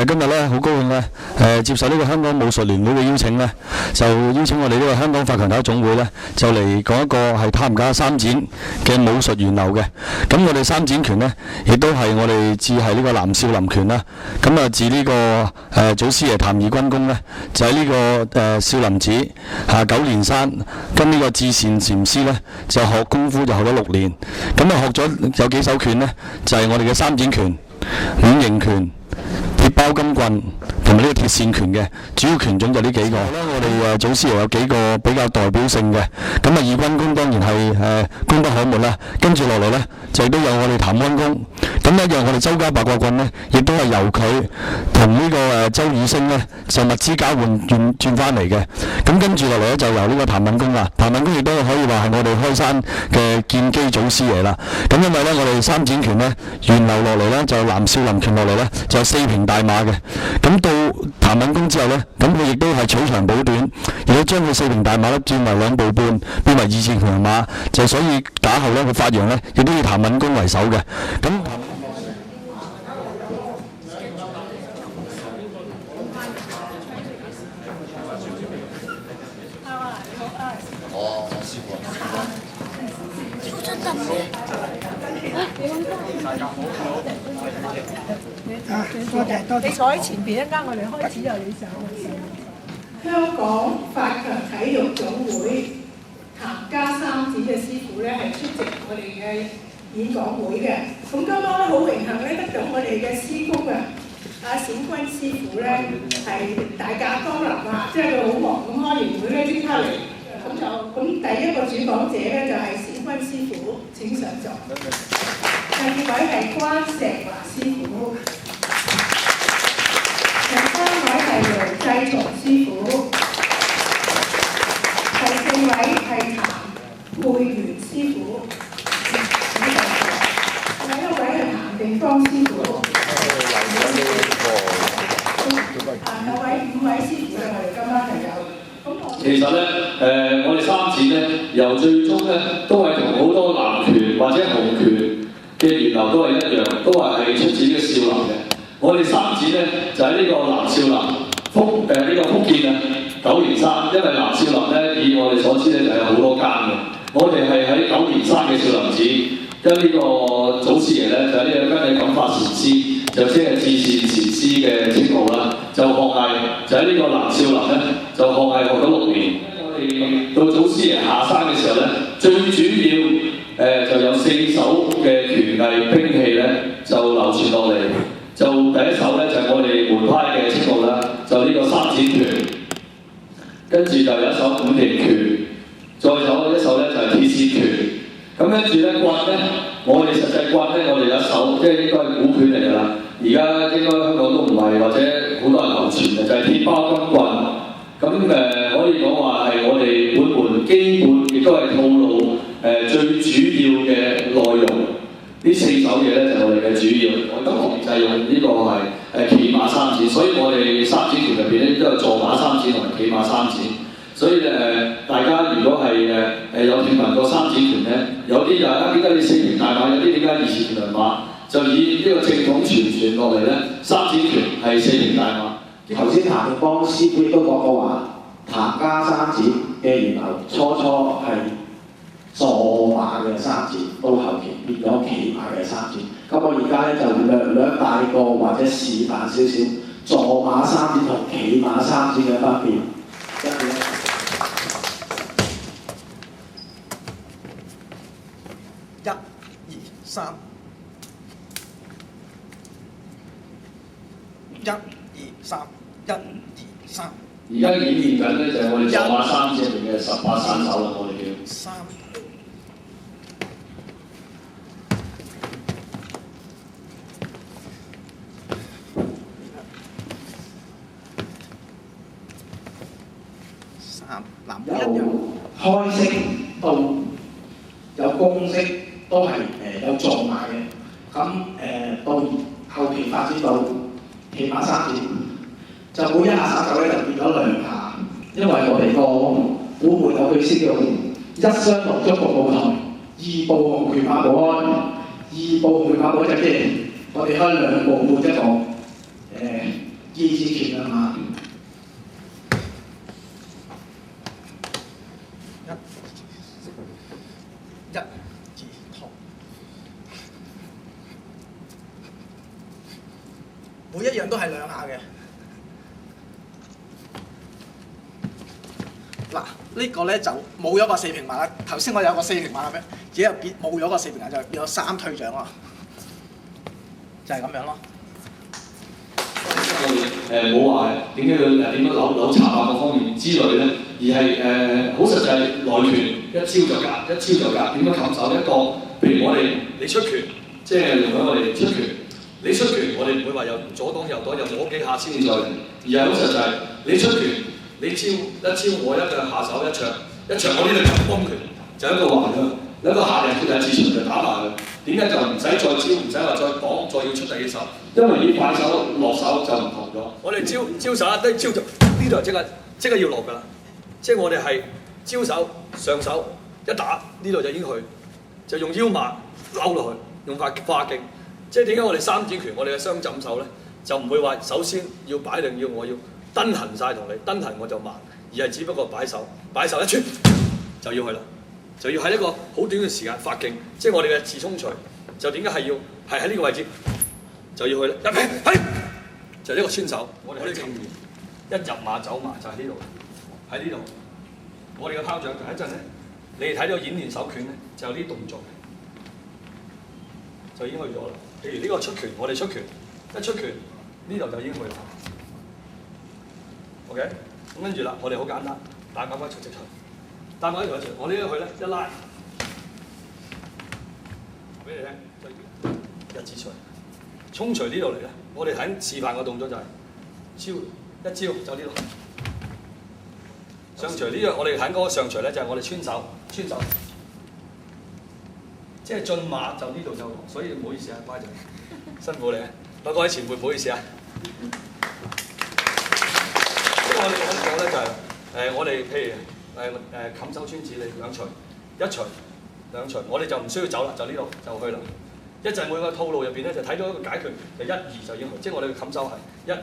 今日咧好高興咧，接受呢個香港武術聯會嘅邀請咧，就邀請我哋呢個香港發強打總會咧，就嚟講一個係塔唔加三展嘅武術源流嘅。咁我哋三展拳咧，亦都係我哋自係呢個南少林拳啦。咁啊，自呢個祖師爺譚義軍公咧，就喺呢個少林寺九連山跟呢個智善禪師咧，就學功夫就學咗6年。咁啊，學咗有幾手拳咧，就係我哋嘅三展拳、五形拳、鐵包金棍同埋呢個鐵線拳嘅主要拳種就呢幾個。我哋祖師爺有幾個比較代表性嘅，咁啊義軍功當然係功不可沒啦。跟住落嚟呢，就亦都有我哋譚安公，咁一樣我哋周家八卦棍呢，亦都係由佢同呢個周宇星呢，就物資交換轉翻嚟嘅。咁跟住落嚟呢，就由呢個譚敏公啦。譚敏公亦都可以話係我哋開山嘅建基祖師爺啦。咁因為呢，我哋三展拳呢，源流落嚟呢，就南少林拳落嚟呢，就有4平大馬嘅。咁到譚敏公之後呢，咁佢亦都係取長補短，亦都將佢4平大馬咧轉為2步半，變為2字強馬，就所以打後呢，佢發揚呢，亦都以譚敏公為首嘅。咁多謝。你坐喺前邊，一陣間我哋開始由你上。香港發強體育總會譚家三展嘅師傅咧係出席我哋嘅演講會嘅。咁今晚咧好榮幸咧得到我哋嘅師公啊，阿冼君師傅咧係大駕光臨啊，即係佢好忙咁開完會咧即刻嚟。咁第一個主講者咧就係冼君師傅，請上座。第二位係關石華師傅。第3位係梁繼松師傅，第4位係譚佩元師傅，第1位係譚定邦師傅，5位師傅咧，我哋今晚係有。其實咧，我哋三展咧，由最終咧都係同好多南拳或者洪拳嘅源流都係一樣，都係出自呢個少林嘅。我哋三展咧就喺呢個南少林呢個福建啊九連山，因為南少林咧以我哋所知咧就有好多間嘅。我哋係喺九連山嘅少林寺，跟呢個祖師爺咧就係呢個跟你感化禪師，就即係智善禪師嘅稱號啦。就學藝就喺呢個南少林咧就學藝學咗6年。我哋到祖師爺下山嘅時候咧，最主要就有4手嘅拳藝兵器咧就流傳落嚟。就第一手咧就係我哋門派嘅稱號啦，就呢個三展拳，跟住就有一手五形拳，再有一手咧就係鐵線拳。咁跟住咧棍咧，我哋實際棍咧，我哋有一手，即係應該係古拳嚟㗎啦。而家應該香港都唔係，或者好多人流傳嘅，就係鐵包金棍。咁可以講話係我哋本門基本，亦都係套路最主要嘅內容。呢4手嘢咧就係我哋嘅主要，我今次就係用呢個係騎馬三展，所以我哋三展拳入邊咧都有坐馬三展同埋騎馬三展。所以大家如果係有聽聞過三展拳咧，有啲就點解你4平大馬，有啲點解2字強馬，就以呢個正統傳落嚟咧，三展拳係4平大馬。頭先譚定邦師傅都講過話，譚家三展嘅源流初係坐馬嘅三展，到後期變咗騎馬嘅三展。咁我而家咧就略帶過或者示範少少坐馬三展同騎馬三展嘅分別。1、2、3，1、2、3，1、2、3。而家演練緊咧就係我哋坐馬三展入邊嘅18散手啦，我哋叫。3。由開式到有公式都係有坐馬嘅，咁到後期發展到騎馬三展，就每1下殺手咧就變咗2下，因為我哋個古門有句先叫1雙龍足步舞台，2步紅拳馬步開，2步紅拳馬步就即係我哋開2步半一個意志權啊嘛。一、二、拖。每一樣都係兩下嘅。嗱，呢個咧就冇咗個四平八啦。頭先我有個四平八嘅，而家又變冇咗個四平八，就變咗三推掌咯。就係咁樣咯。冇話點解佢點樣扭插啊各方面之類咧，而係好實際內拳一招就夾，一招就夾。點樣冚手一個？譬如我哋你出拳，即係用咗我哋出拳，你出拳我哋唔會話又左擋右擋，又摸幾下先至再嚟，而係好實際。你出拳，你招一招我一個下手一場，我呢度就幫拳，就一個橫向，一個下人決定自場就打埋佢。點解就唔使再招，唔使話再擋，再要出第二手？因為你快手落手就唔同咗。我哋招手一低招就呢度即刻要落㗎啦，即係我哋係招手上手一打呢度就已經去，就用腰馬撈落去，用化勁。即係點解我哋三指拳我哋嘅雙枕手咧，就唔會話首先要擺定要我要蹬痕晒同你蹬痕我就慢，而係只不過擺手一穿就要去啦。就要喺一個好短嘅時間發勁，即係我哋嘅自衝錘，就點解係要係喺呢個位置就要去咧？一劈就呢個穿手，我哋喺正面一入馬走馬就喺呢度，喺呢度。我哋嘅拋掌就一陣咧，你哋睇到演練手拳咧，就有啲動作就已經去咗啦。譬如呢個出拳，我哋出拳一出拳呢度就已經去啦。OK， 咁跟住啦，我哋好簡單，打緊一出直出。但我呢條一我呢一去咧一拉，俾你聽，一指錘，衝錘呢度嚟咧。我哋喺示範個動作就係招一招就呢度，上錘呢樣我哋喺嗰個上錘咧就係我哋穿手，即係進馬就呢度就，所以唔好意思啊，乖仔，辛苦你啊，各位前輩唔好意思啊。即係我哋咁講咧就係我哋譬如。冚手穿指你兩錘，一錘兩錘，我哋就唔需要走啦，就呢度就去啦。一陣每個套路入邊咧就睇到一個解決，就一二就已經去，即係我哋嘅冚手係一二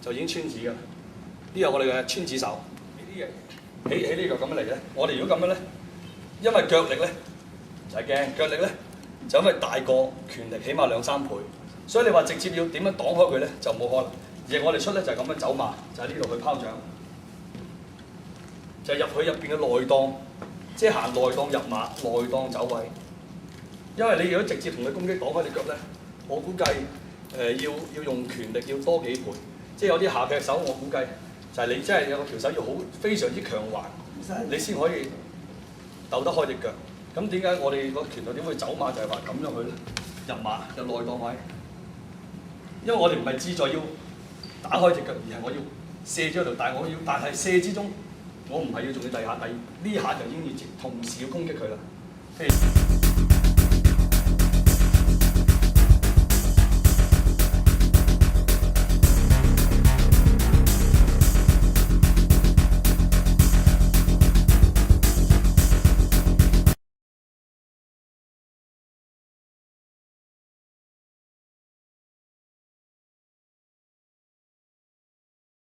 就已經穿指㗎啦。呢個我哋嘅穿指手，呢啲嘢起呢個咁樣嚟嘅。我哋如果咁樣咧，因為腳力咧唔使驚，腳力咧就因為大過拳力，起碼2-3倍，所以你話直接要點樣擋開佢咧就冇可能。而我哋出咧就係咁樣走馬，就喺呢度去拋掌。就入去入邊嘅內檔，即係行內檔入馬，內檔走位。因為你如果直接同佢攻擊擋開隻腳咧，我估計要用拳力要多幾倍。即係有啲下劈手，我估計就係你真係有個條手要好非常之強橫，你先可以鬥得開隻腳。咁點解我哋個拳道點會走馬就係話咁樣去咧？入馬入內檔位，因為我哋唔係志在要打開隻腳，而係我要射咗條，但係射之中。我唔係要做佢第二下，呢下就已經要同時要攻擊佢啦。譬如